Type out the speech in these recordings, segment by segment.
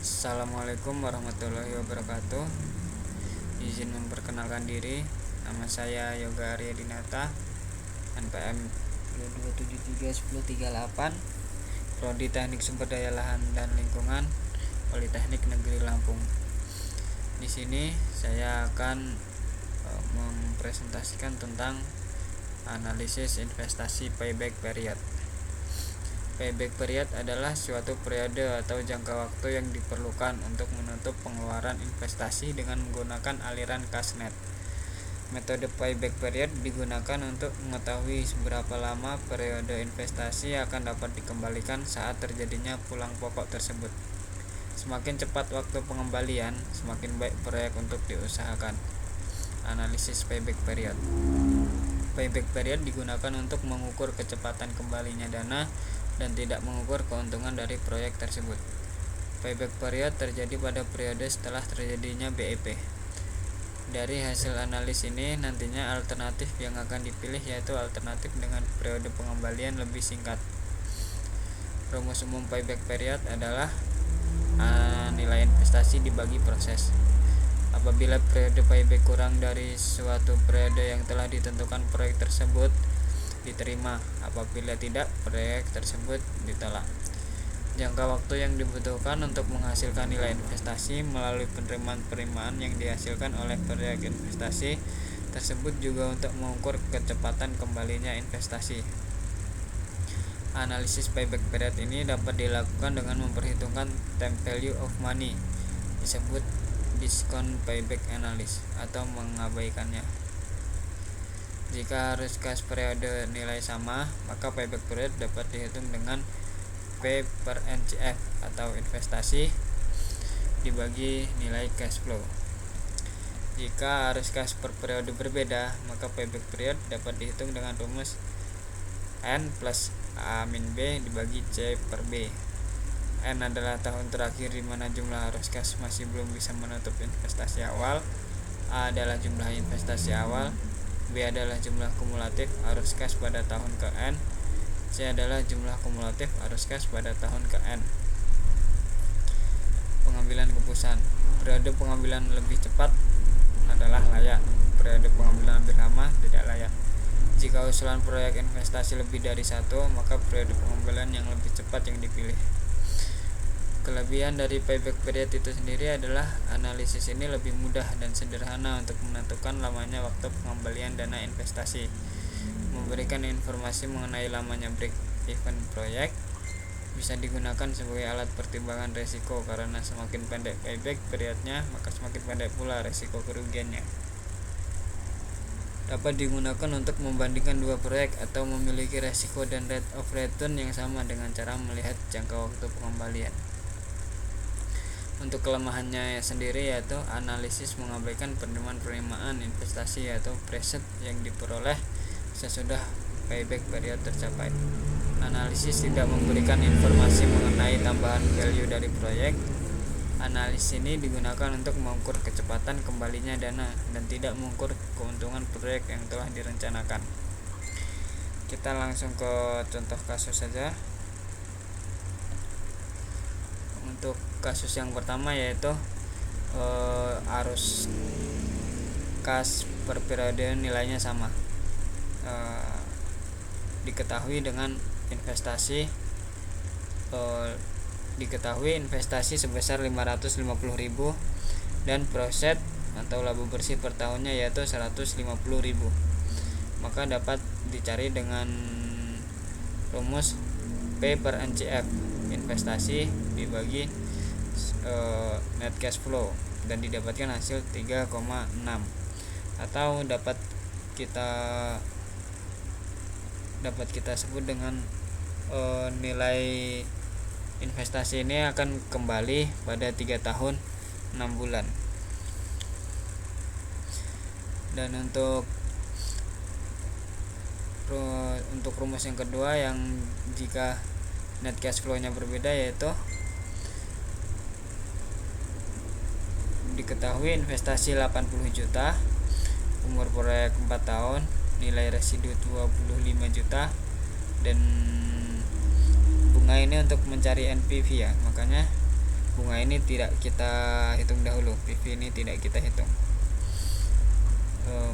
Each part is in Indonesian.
Assalamualaikum warahmatullahi wabarakatuh. Izin memperkenalkan diri. Nama saya Yoga Arya Dinata, NPM 2731038, Prodi Teknik Sumber Daya Lahan dan Lingkungan, Politeknik Negeri Lampung. Di sini saya akan mempresentasikan tentang analisis investasi payback period. Payback period adalah suatu periode atau jangka waktu yang diperlukan untuk menutup pengeluaran investasi dengan menggunakan aliran kas net. Metode payback period digunakan untuk mengetahui seberapa lama periode investasi akan dapat dikembalikan saat terjadinya pulang pokok tersebut. Semakin cepat waktu pengembalian, semakin baik proyek untuk diusahakan. Analisis payback period. Payback period digunakan untuk mengukur kecepatan kembalinya dana dan tidak mengukur keuntungan dari proyek tersebut. Payback period terjadi pada periode setelah terjadinya BEP. Dari hasil analis ini nantinya alternatif yang akan dipilih yaitu alternatif dengan periode pengembalian lebih singkat. Rumus umum payback period adalah nilai investasi dibagi proses. Apabila periode payback kurang dari suatu periode yang telah ditentukan proyek tersebut diterima, apabila tidak, proyek tersebut ditolak. Jangka waktu yang dibutuhkan untuk menghasilkan nilai investasi melalui penerimaan yang dihasilkan oleh proyek investasi tersebut juga untuk mengukur kecepatan kembalinya investasi. Analisis payback period ini dapat dilakukan dengan memperhitungkan time value of money, disebut discount payback analysis, atau mengabaikannya. Jika arus kas periode nilai sama, maka payback period dapat dihitung dengan P per NCF atau investasi dibagi nilai cash flow. Jika arus kas per periode berbeda, maka payback period dapat dihitung dengan rumus N plus A min B dibagi C per B. N adalah tahun terakhir di mana jumlah arus kas masih belum bisa menutup investasi awal. A adalah jumlah investasi awal. B adalah jumlah kumulatif arus kas pada tahun ke N. C adalah jumlah kumulatif arus kas pada tahun ke N. Pengambilan keputusan. Periode pengambilan lebih cepat adalah layak. Periode pengambilan lebih lama tidak layak. Jika usulan proyek investasi lebih dari satu, maka periode pengambilan yang lebih cepat yang dipilih. Kelebihan dari payback period itu sendiri adalah analisis ini lebih mudah dan sederhana untuk menentukan lamanya waktu pengembalian dana investasi. Memberikan informasi mengenai lamanya break even proyek bisa digunakan sebagai alat pertimbangan resiko, karena semakin pendek payback periodnya maka semakin pendek pula resiko kerugiannya. Dapat digunakan untuk membandingkan dua proyek atau memiliki resiko dan rate of return yang sama dengan cara melihat jangka waktu pengembalian. Untuk kelemahannya sendiri yaitu analisis mengabaikan penerimaan investasi yaitu preset yang diperoleh sesudah payback period tercapai. Analisis tidak memberikan informasi mengenai tambahan value dari proyek. Analisis ini digunakan untuk mengukur kecepatan kembalinya dana dan tidak mengukur keuntungan proyek yang telah direncanakan. Kita langsung ke contoh kasus saja. Untuk kasus yang pertama yaitu arus kas per periode nilainya sama, diketahui dengan investasi sebesar 550.000 dan proset atau laba bersih per tahunnya yaitu 150.000. Maka dapat dicari dengan rumus P per NCF, investasi dibagi net cash flow, dan didapatkan hasil 3,6, atau dapat kita sebut dengan nilai investasi ini akan kembali pada 3 tahun 6 bulan. Dan untuk rumus yang kedua yang jika net cash flow-nya berbeda yaitu diketahui investasi 80 juta, umur proyek 4 tahun, nilai residu 25 juta, dan bunga ini untuk mencari NPV ya, makanya bunga ini tidak kita hitung dahulu, PV ini tidak kita hitung.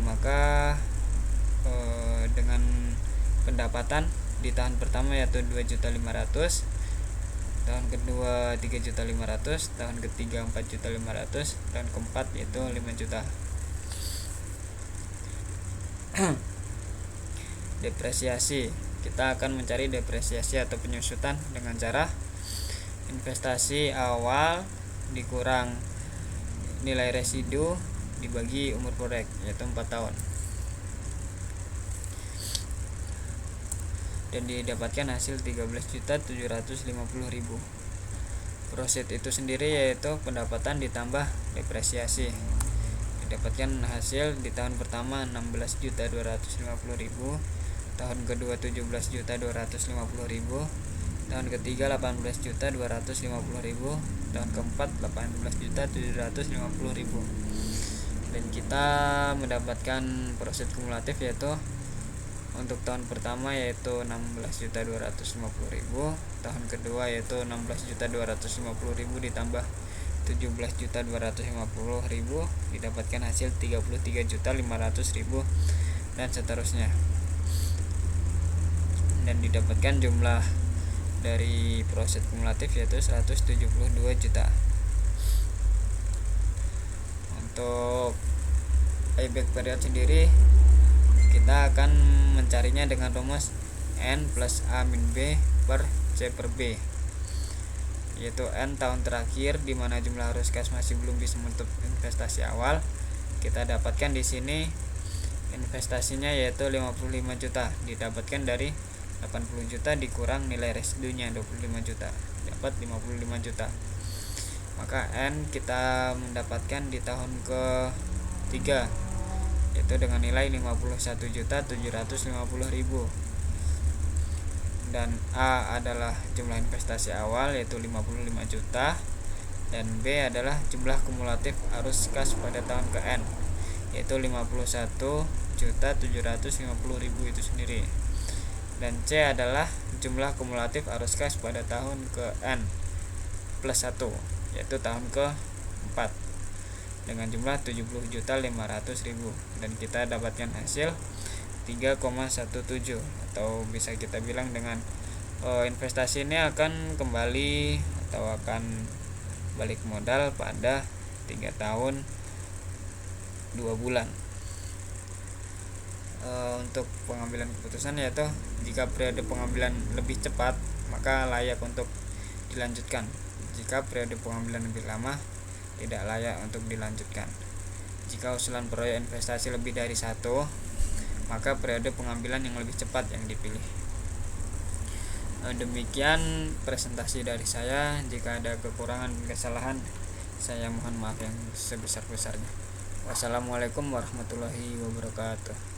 Maka dengan pendapatan di tahun pertama yaitu 2.500.000, tahun kedua 3.500.000, tahun ketiga 4.500.000, dan keempat yaitu 5 juta. Depresiasi, kita akan mencari depresiasi atau penyusutan dengan cara investasi awal dikurang nilai residu dibagi umur proyek yaitu 4 tahun, dan didapatkan hasil 13.750.000. Proset itu sendiri yaitu pendapatan ditambah depresiasi. Didapatkan hasil di tahun pertama 16.250.000, tahun kedua 17.250.000, tahun ketiga 18.250.000, tahun keempat 18.750.000. Dan kita mendapatkan proset kumulatif yaitu untuk tahun pertama yaitu 16.250.000, tahun kedua yaitu 16.250.000 ditambah 17.250.000 didapatkan hasil 33.500.000, dan seterusnya. Dan didapatkan jumlah dari proset kumulatif yaitu 172 juta. Untuk payback period sendiri kita akan mencarinya dengan rumus N plus A min B per C per B, yaitu N tahun terakhir di mana jumlah arus kas masih belum bisa menutup investasi awal. Kita dapatkan di sini investasinya yaitu 55 juta, didapatkan dari 80 juta dikurang nilai residunya 25 juta, dapat 55 juta. Maka N kita mendapatkan di tahun ke-3 yaitu dengan nilai 51.750.000, dan A adalah jumlah investasi awal yaitu 55 juta, dan B adalah jumlah kumulatif arus kas pada tahun ke-N yaitu 51.750.000 itu sendiri, dan C adalah jumlah kumulatif arus kas pada tahun ke-N plus 1 yaitu tahun ke-4 dengan jumlah 70.500.000, dan kita dapatkan hasil 3,17, atau bisa kita bilang dengan investasi ini akan kembali atau akan balik modal pada 3 tahun 2 bulan. Untuk pengambilan keputusan yaitu jika periode pengambilan lebih cepat maka layak untuk dilanjutkan. Jika periode pengambilan lebih lama tidak layak untuk dilanjutkan. Jika usulan proyek investasi lebih dari 1, maka periode pengambilan yang lebih cepat yang dipilih. Demikian presentasi dari saya. Jika ada kekurangan dan kesalahan, saya mohon maaf yang sebesar-besarnya. Wassalamualaikum warahmatullahi wabarakatuh.